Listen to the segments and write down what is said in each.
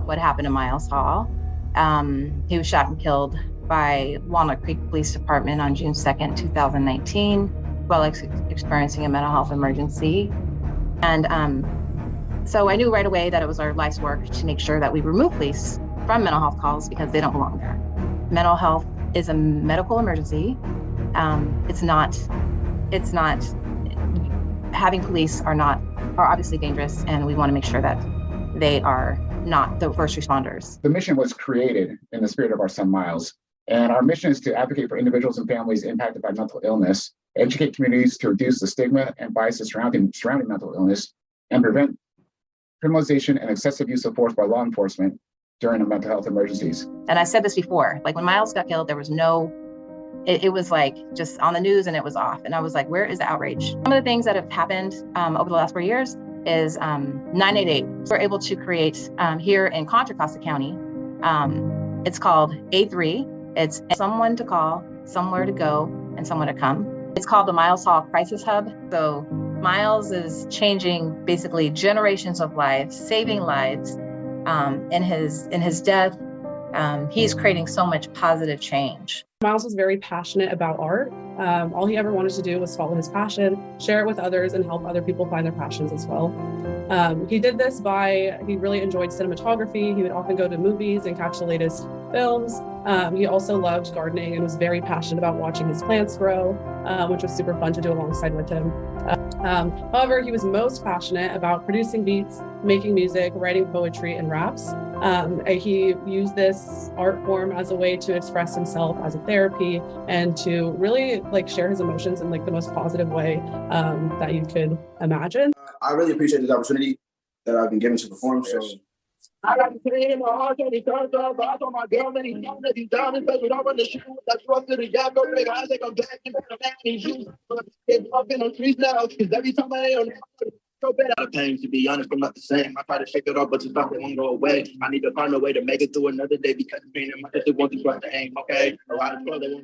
what happened to Miles Hall. He was shot and killed by Walnut Creek Police Department on June 2nd, 2019, while experiencing a mental health emergency. And so I knew right away that it was our life's work to make sure that we remove police from mental health calls because they don't belong there. Mental health is a medical emergency. It's not, having police are obviously dangerous, and we want to make sure that they are not the first responders. The mission was created in the spirit of our son, Miles. And our mission is to advocate for individuals and families impacted by mental illness, educate communities to reduce the stigma and biases surrounding mental illness, and prevent criminalization and excessive use of force by law enforcement during mental health emergencies. And I said this before, like when Miles got killed, there was it was like just on the news and it was off. And I was like, where is the outrage? Some of the things that have happened over the last 4 years is 988. We're able to create here in Contra Costa County. It's called A3. It's someone to call, somewhere to go, and someone to come. It's called the Miles Hall Crisis Hub. So Miles is changing basically generations of lives, saving lives. In his death, he's creating so much positive change. Miles was very passionate about art. All he ever wanted to do was follow his passion, share it with others, and help other people find their passions as well. He did this he really enjoyed cinematography. He would often go to movies and catch the latest films. He also loved gardening and was very passionate about watching his plants grow, which was super fun to do alongside with him. However, he was most passionate about producing beats, making music, writing poetry, and raps. He used this art form as a way to express himself as a therapy and to really share his emotions in the most positive way that you could imagine. I really appreciate this opportunity that I've been given to perform. So I got to say in my heart that he turns off. I told my girl that he's down, that he's down, and we don't run the shoe. That's rough to the gap. Go nigga, I think I'm back and back and he's you. It's up in the streets now, because every time I am so bad out of pain, to be honest, I'm not the same. I try to shake it off, but it's not going to go away. I need to find a way to make it through another day because being in my sister wants to trust the aim, okay? A lot of trouble.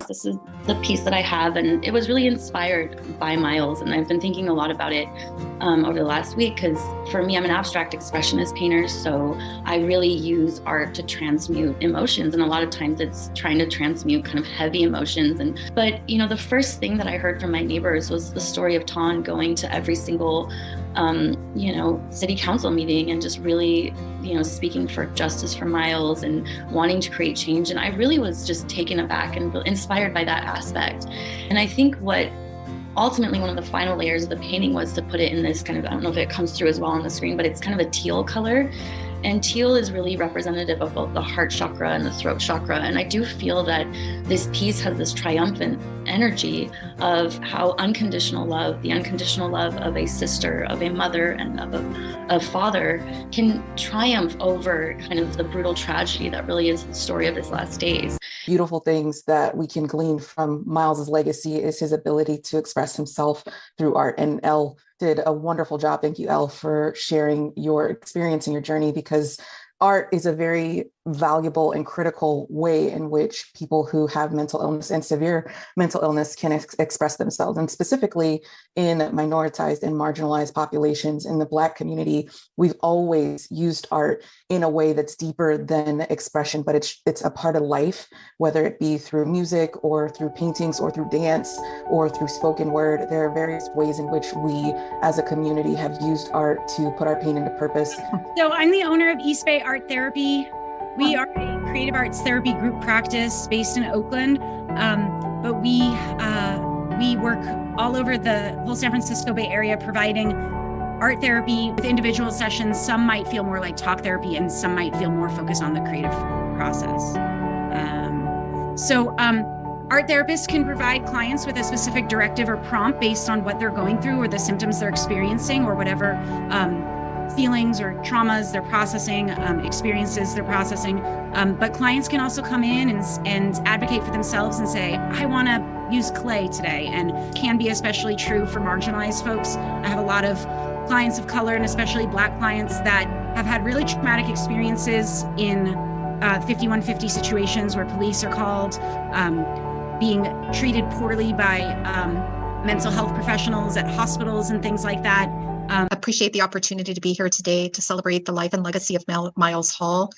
This is the piece that I have, and it was really inspired by Miles, and I've been thinking a lot about it over the last week because for me, I'm an abstract expressionist painter, so I really use art to transmute emotions, and a lot of times it's trying to transmute kind of heavy emotions. But the first thing that I heard from my neighbors was the story of Taun going to every single city council meeting and just really speaking for justice for Miles and wanting to create change. And I really was just taken aback and inspired by that aspect. And I think what ultimately one of the final layers of the painting was to put it in this kind of, I don't know if it comes through as well on the screen, but it's kind of a teal color. And teal is really representative of both the heart chakra and the throat chakra. And I do feel that this piece has this triumphant energy of how unconditional love, the unconditional love of a sister, of a mother, and of a father can triumph over kind of the brutal tragedy that really is the story of his last days. Beautiful things that we can glean from Miles's legacy is his ability to express himself through art. And Elle did a wonderful job. Thank you, Elle, for sharing your experience and your journey, because art is a very valuable and critical way in which people who have mental illness and severe mental illness can express themselves. And specifically in minoritized and marginalized populations in the Black community, we've always used art in a way that's deeper than expression, but it's a part of life, whether it be through music or through paintings or through dance or through spoken word. There are various ways in which we as a community have used art to put our pain into purpose. So I'm the owner of East Bay Art Therapy. We are a creative arts therapy group practice based in Oakland, but we work all over the whole San Francisco Bay Area providing art therapy with individual sessions. Some might feel more like talk therapy and some might feel more focused on the creative process. Art therapists can provide clients with a specific directive or prompt based on what they're going through or the symptoms they're experiencing or whatever feelings or traumas they're processing, experiences they're processing. But clients can also come in and advocate for themselves and say, I want to use clay today, and can be especially true for marginalized folks. I have a lot of clients of color and especially Black clients that have had really traumatic experiences in 5150 situations where police are called, being treated poorly by mental health professionals at hospitals and things like that. Appreciate the opportunity to be here today to celebrate the life and legacy of Miles Hall.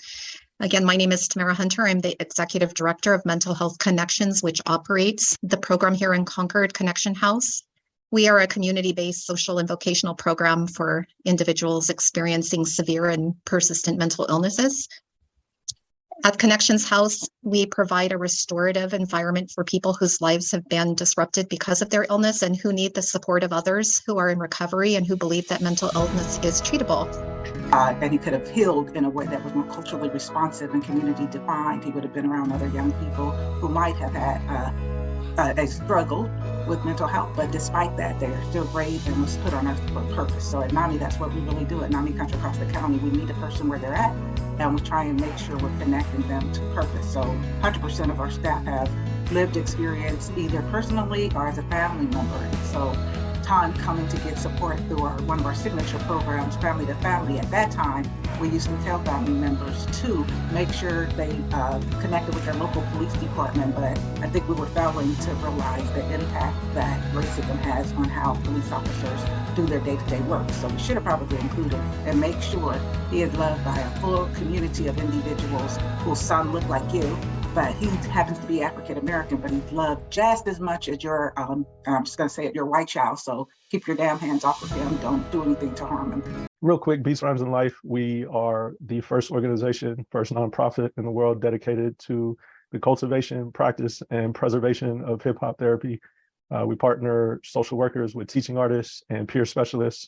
Again, my name is Tamara Hunter. I'm the Executive Director of Mental Health Connections, which operates the program here in Concord Connection House. We are a community-based social and vocational program for individuals experiencing severe and persistent mental illnesses. At Connections House, we provide a restorative environment for people whose lives have been disrupted because of their illness and who need the support of others who are in recovery and who believe that mental illness is treatable. That he could have healed in a way that was more culturally responsive and community defined. He would have been around other young people who might have had a struggle with mental health, but despite that, they're still brave and was put on earth for a purpose. So at NAMI, that's what we really do. At NAMI Country Across the County, we meet a person where they're at, and we try and make sure we're connecting them to purpose. So 100% of our staff have lived experience either personally or as a family member. And so Taun coming to get support through one of our signature programs, Family to Family. At that time, we used to tell family members to make sure they connected with their local police department, but I think we were failing to realize the impact that racism has on how police officers do their day-to-day work. So we should have probably included and make sure he is loved by a full community of individuals whose son look like you, but he happens to be African American, but he's loved just as much as your, I'm just gonna say it, your white child. So keep your damn hands off of him. Don't do anything to harm him. Real quick, Beats, Rhymes, and Life. We are the first organization, first nonprofit in the world dedicated to the cultivation, practice, and preservation of hip hop therapy. We partner social workers with teaching artists and peer specialists.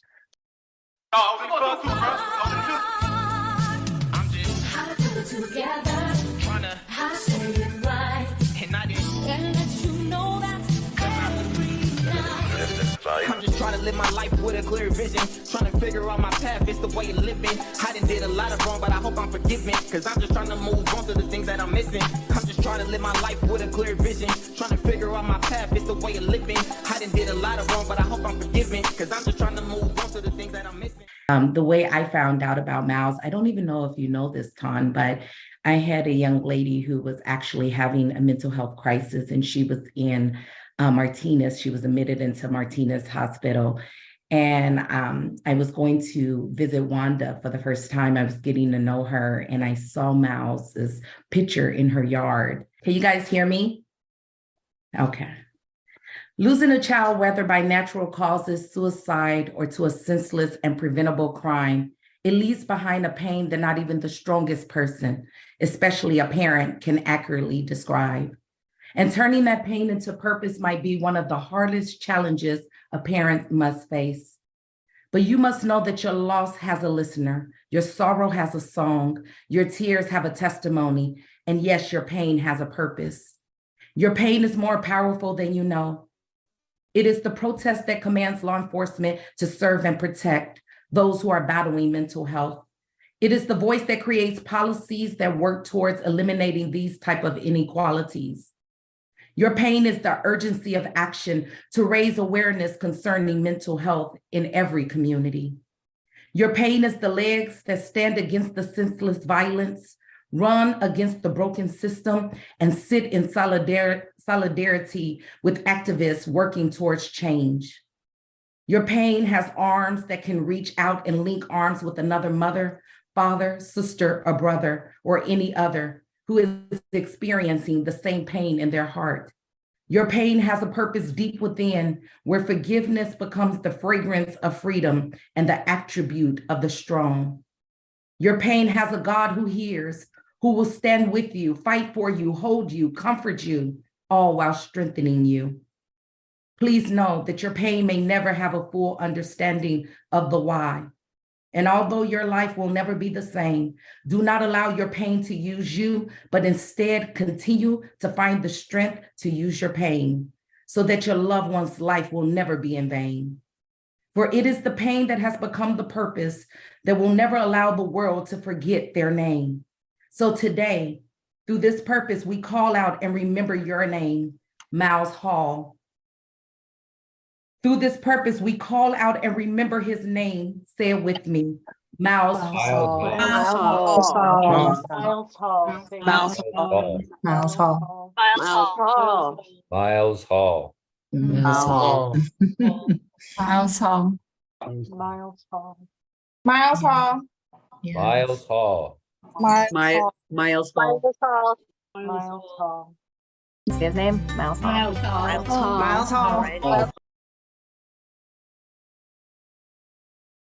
I'm just trying to live my life with a clear vision, trying to figure out my path, it's the way of living. I done did a lot of wrong, but I hope I'm forgiven, cause I'm just trying to move on to the things that I'm missing. I'm just trying to live my life with a clear vision, trying to figure out my path, it's the way of living. I done did a lot of wrong, but I hope I'm forgiven, cause I'm just trying to move on to the things that I'm missing. The way I found out about Miles, I don't even know if you know this, Taun, but I had a young lady who was actually having a mental health crisis, and she was in Martinez. She was admitted into Martinez Hospital. And I was going to visit Wanda for the first time. I was getting to know her, and I saw Miles's picture in her yard. Can you guys hear me? Okay. Losing a child, whether by natural causes, suicide, or to a senseless and preventable crime, it leaves behind a pain that not even the strongest person, especially a parent, can accurately describe. And turning that pain into purpose might be one of the hardest challenges a parent must face. But you must know that your loss has a listener, your sorrow has a song, your tears have a testimony, and yes, your pain has a purpose. Your pain is more powerful than you know. It is the protest that commands law enforcement to serve and protect those who are battling mental health. It is the voice that creates policies that work towards eliminating these type of inequalities. Your pain is the urgency of action to raise awareness concerning mental health in every community. Your pain is the legs that stand against the senseless violence, run against the broken system, and sit in solidarity with activists working towards change. Your pain has arms that can reach out and link arms with another mother, father, sister, or brother, or any other who is experiencing the same pain in their heart. Your pain has a purpose deep within, where forgiveness becomes the fragrance of freedom and the attribute of the strong. Your pain has a God who hears, who will stand with you, fight for you, hold you, comfort you, all while strengthening you. Please know that your pain may never have a full understanding of the why. And although your life will never be the same, do not allow your pain to use you, but instead continue to find the strength to use your pain so that your loved one's life will never be in vain. For it is the pain that has become the purpose that will never allow the world to forget their name. So today, through this purpose, we call out and remember your name, Miles Hall. Through this purpose, we call out and remember his name. Say it with me. Miles Hall. Miles Hall. Miles Hall. Miles Hall. Miles Hall. Miles Hall. Miles Hall. Miles Hall. Miles Hall. Miles Hall. Miles Hall. Miles Hall. Miles Hall. See his name? Miles Hall. Miles Hall.